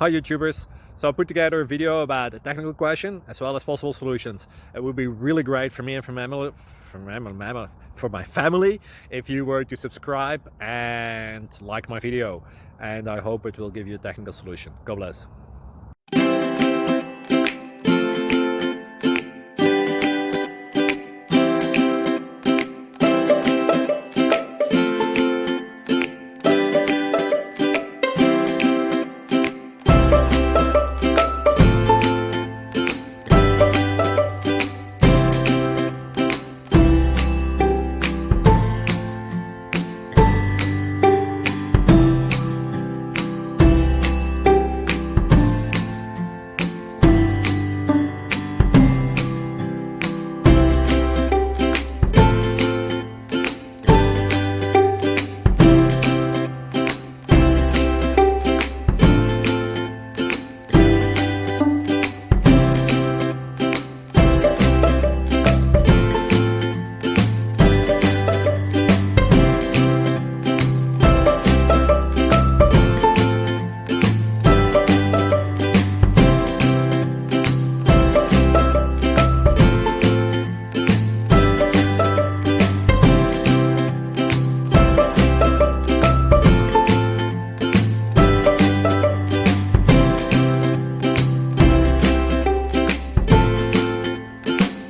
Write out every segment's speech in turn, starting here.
Hi YouTubers! So I put together a video about a technical question as well as possible solutions. It would be really great for me and for my family if you were to subscribe and like my video, and I hope it will give you a technical solution. God bless.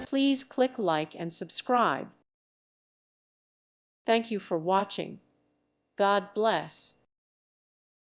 Please click like and subscribe. Thank you for watching. God bless.